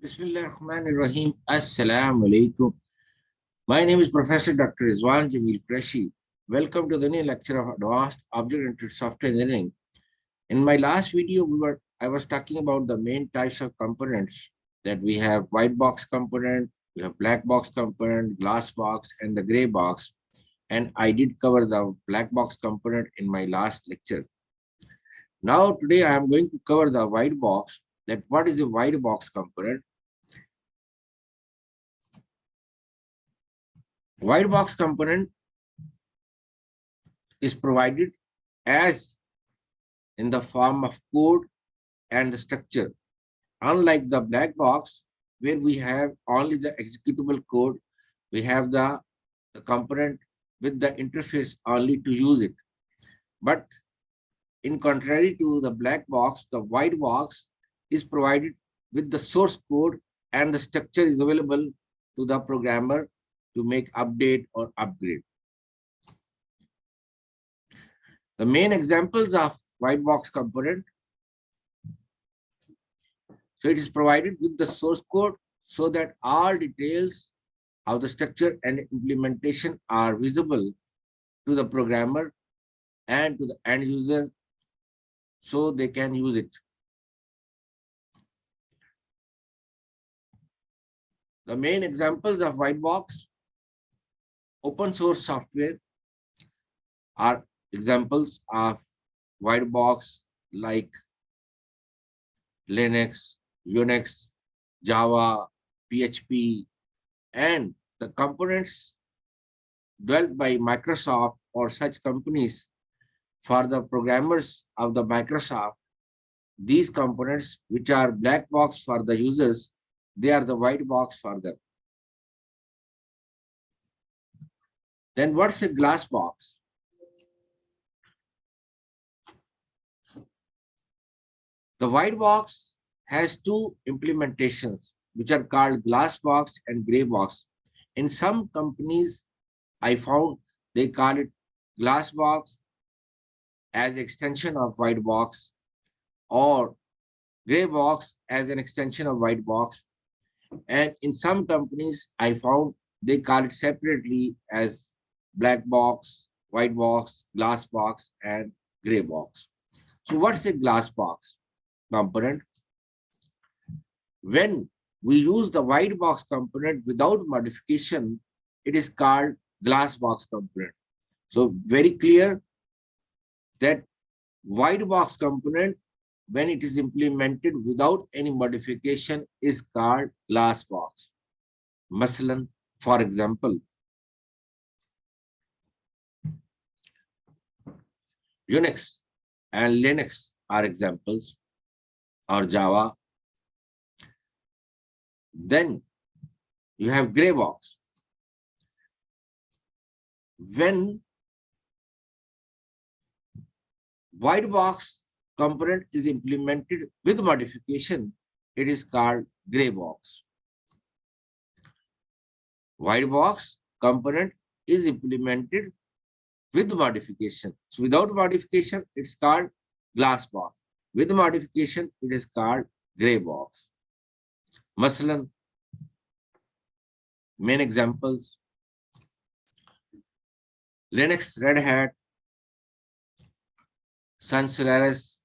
Bismillahirrahmanirrahim. Assalamu alaikum. My name is Professor Dr. Rizwan Jamil Freshi. Welcome to the new lecture of Advanced Object-Oriented Software Engineering. In my last video, I was talking about the main types of components that we have: white box component, we have black box component, glass box, and the gray box. And I did cover the black box component in my last lecture. Now, today I am going to cover the white box. That what is a white box component? White box component is provided as in the form of code and the structure. Unlike the black box, where we have only the executable code, we have the component with the interface only to use it. But in contrary to the black box, the white box is provided with the source code and the structure is available to the programmer to make update or upgrade. The main examples of white box component. So it is provided with the source code so that all details of the structure and implementation are visible to the programmer and to the end user so they can use it. The main examples of white box open source software are examples of white box like Linux, Unix, Java, PHP, and the components developed by Microsoft or such companies for the programmers of the Microsoft. These components, which are black box for the users, they are the white box for them. Then what's a glass box? The white box has two implementations, which are called glass box and gray box. In some companies, I found they call it glass box as extension of white box or gray box as an extension of white box. And in some companies, I found they call it separately as black box, white box, glass box, and gray box. So what's a glass box component? When we use the white box component without modification, it is called glass box component. So very clear that white box component, when it is implemented without any modification, is called glass box. Masalan, for example, Unix and Linux are examples, or Java. Then you have gray box. When white box component is implemented with modification, it is called gray box. White box component is implemented with modification. So without modification, it's called glass box. With modification, it is called gray box. Masalan, main examples: Linux, Red Hat, Sun Solaris,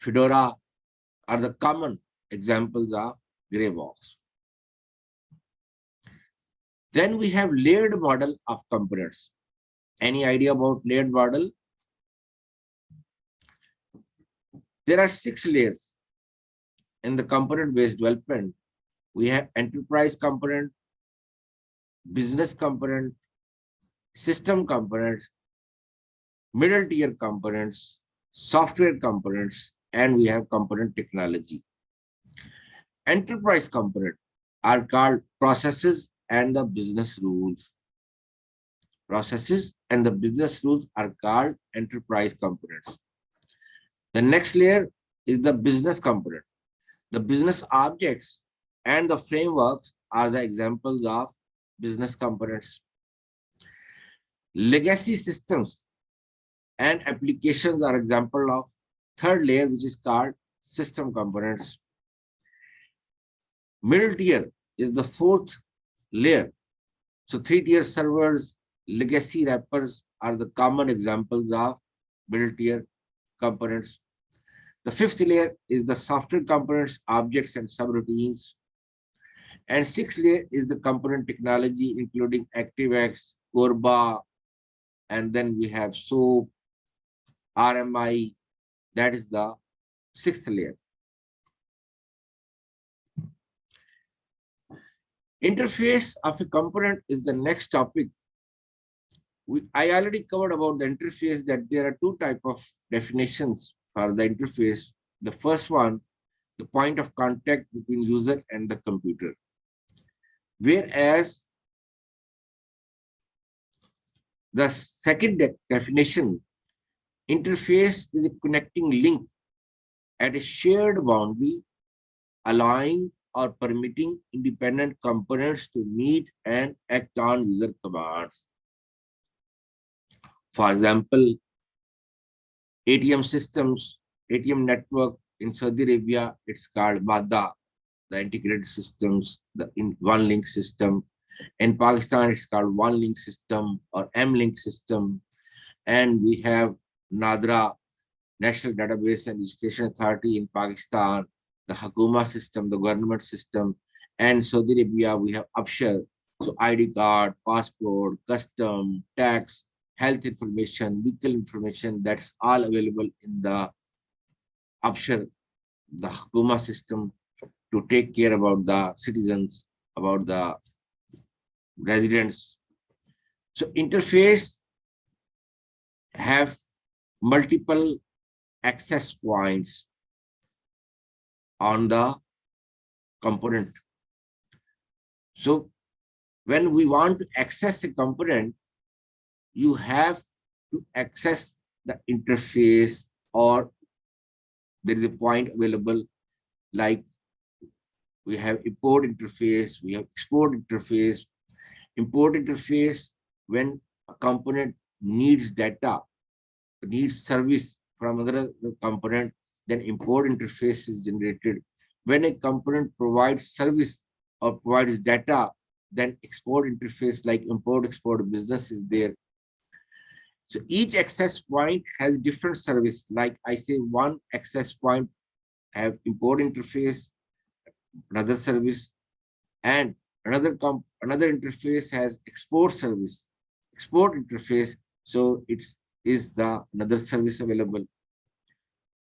Fedora are the common examples of gray box. Then we have layered model of components. Any idea about layered model? There are 6 layers in the component-based development. We have enterprise component, business component, system components, middle tier components, software components, and we have component technology. Enterprise component are called processes and the business rules. Processes and the business rules are called enterprise components. The next layer is the business component. The business objects and the frameworks are the examples of business components. Legacy systems and applications are example of third layer, which is called system components. Middle tier is the fourth layer. So three-tier servers, legacy wrappers are the common examples of middle tier components. The fifth layer is the software components, objects, and subroutines. And sixth layer is the component technology, including ActiveX, Corba, and then we have SOAP, RMI. That is the sixth layer. Interface of a component is the next topic. I already covered about the interface, that there are two types of definitions for the interface. The first one, the point of contact between user and the computer. Whereas the second definition, interface is a connecting link at a shared boundary, allowing or permitting independent components to meet and act on user commands. For example, ATM systems, ATM network in Saudi Arabia, it's called MADA, the integrated systems, the one link system. In Pakistan, it's called one link system or M-link system. And we have NADRA, National Database and Education Authority in Pakistan, the Hakuma system, the government system. And Saudi Arabia, we have Upshur, so ID card, passport, custom, tax, health information, vehicle information, that's all available in the Upshur, the Hakuma system, to take care about the citizens, about the residents. So interface have multiple access points on the component. So when we want to access a component, you have to access the interface, or there is a point available, like we have import interface, we have export interface. Import interface, when a component needs data, needs service from another component, then import interface is generated. When a component provides service or provides data, then export interface like import export business is there. So each access point has different service. Like I say, one access point have import interface, another service, and another interface has export service, export interface. So it is the another service available.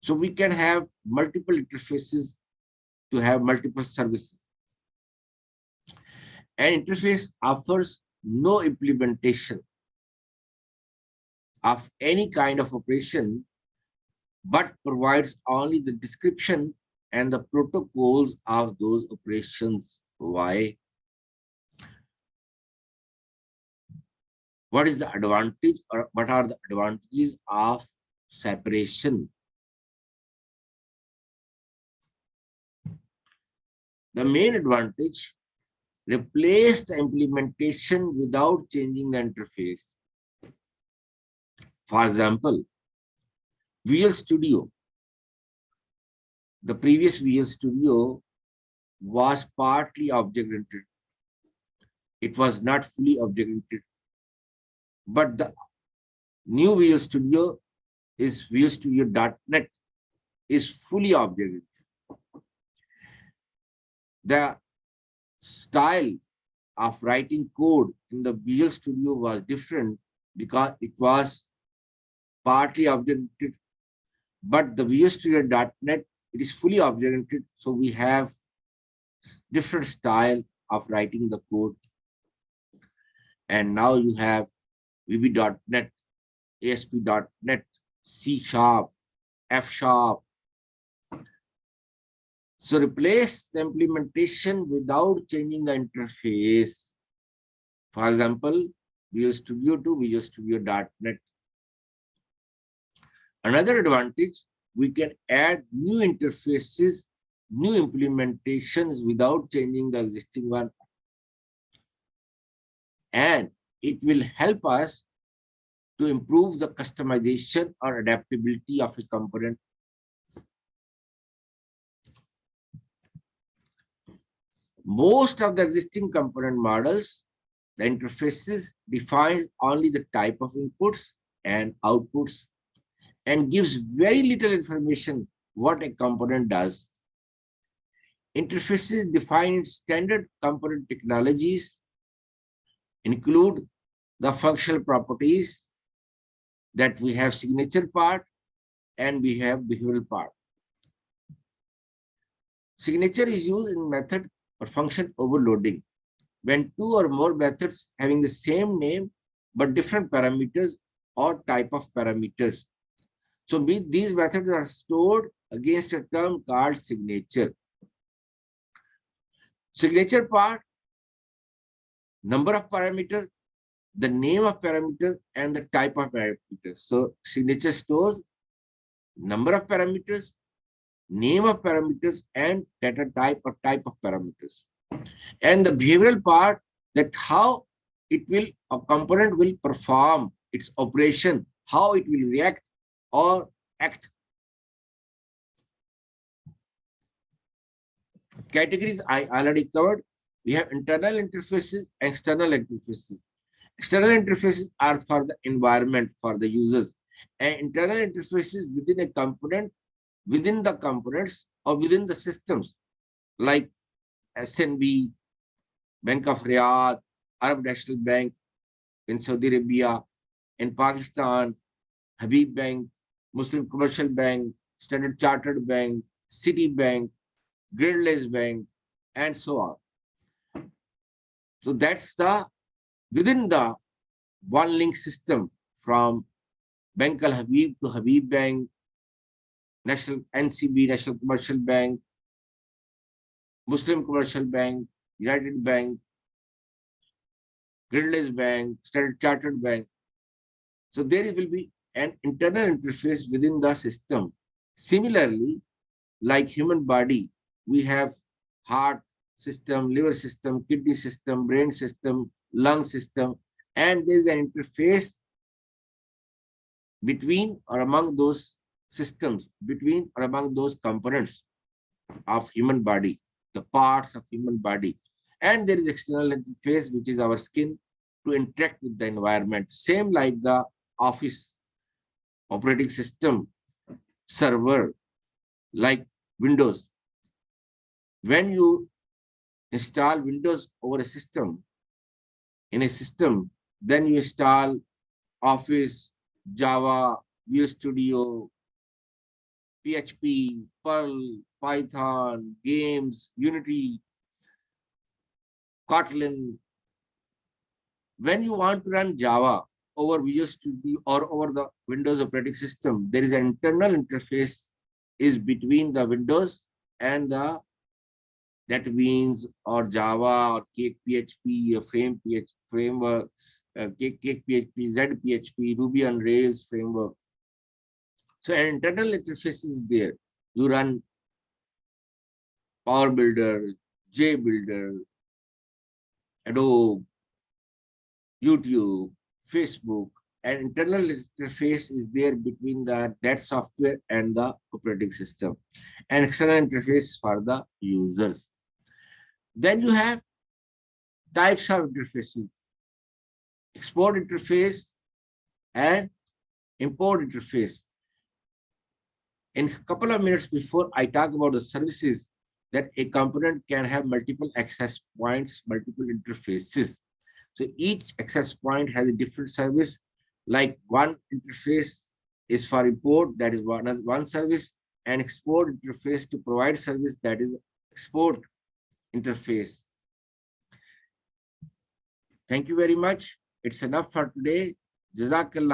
So we can have multiple interfaces to have multiple services. An interface offers no implementation of any kind of operation, but provides only the description and the protocols of those operations. Why? What is the advantage, or what are the advantages of separation? The main advantage, replace the implementation without changing the interface. For example, Visual Studio, the previous Visual Studio was partly object-oriented. It was not fully object-oriented. But the new Visual Studio is Visual Studio.NET is fully object-oriented. The style of writing code in the Visual Studio was different because it was partly object-oriented. But the Visual Studio.NET, it is fully object-oriented. So we have different style of writing the code. And now you have VB.NET, ASP.NET, C#, F#. So replace the implementation without changing the interface. For example, Visual Studio to Visual Studio.NET. Another advantage, we can add new interfaces, new implementations without changing the existing one. And it will help us to improve the customization or adaptability of a component. Most of the existing component models, the interfaces define only the type of inputs and outputs and gives very little information what a component does. Interfaces define standard component technologies include the functional properties that we have signature part and we have behavioral part. Signature is used in method or function overloading when two or more methods having the same name but different parameters or type of parameters. So these methods are stored against a term called signature. Signature part, number of parameters, the name of parameters, and the type of parameters. So signature stores number of parameters, name of parameters, and data type or type of parameters. And the behavioral part, that how it will, a component will perform its operation, how it will react or act. Categories I already covered. We have internal interfaces, external interfaces. External interfaces are for the environment, for the users, and internal interfaces within a component, within the components or within the systems, like SNB, Bank of Riyadh, Arab National Bank in Saudi Arabia, in Pakistan, Habib Bank, Muslim Commercial Bank, Standard Chartered Bank, Citibank, Gridless Bank, and so on. So that's the within the one link system from Bank Al Habib to Habib Bank, National NCB, National Commercial Bank, Muslim Commercial Bank, United Bank, Gridless Bank, Standard Chartered Bank. So there will be an internal interface within the system. Similarly, like human body, we have heart system, liver system, kidney system, brain system, lung system, and there is an interface between or among those systems, between or among those components of human body, the parts of human body. And there is external interface, which is our skin, to interact with the environment. Same like the office operating system server, like Windows. When you install Windows over a system, in a system, then you install Office, Java, Visual Studio, PHP, Perl, Python, games, Unity, Kotlin. When you want to run Java over Visual Studio or over the Windows operating system, there is an internal interface is between the Windows and the NetBeans or Java or Cake PHP, Frame PHP framework, Cake PHP, Z PHP, Ruby on Rails framework. So an internal interface is there. You run Power Builder, JBuilder, Adobe, YouTube, Facebook, and internal interface is there between that software and the operating system, and external interface for the users. Then you have types of interfaces: export interface and import interface. In a couple of minutes before I talk about the services, that a component can have multiple access points, multiple interfaces. So each access point has a different service. Like one interface is for import, that is one service, and export interface to provide service, that is export interface. Thank you very much. It's enough for today. Jazakallah.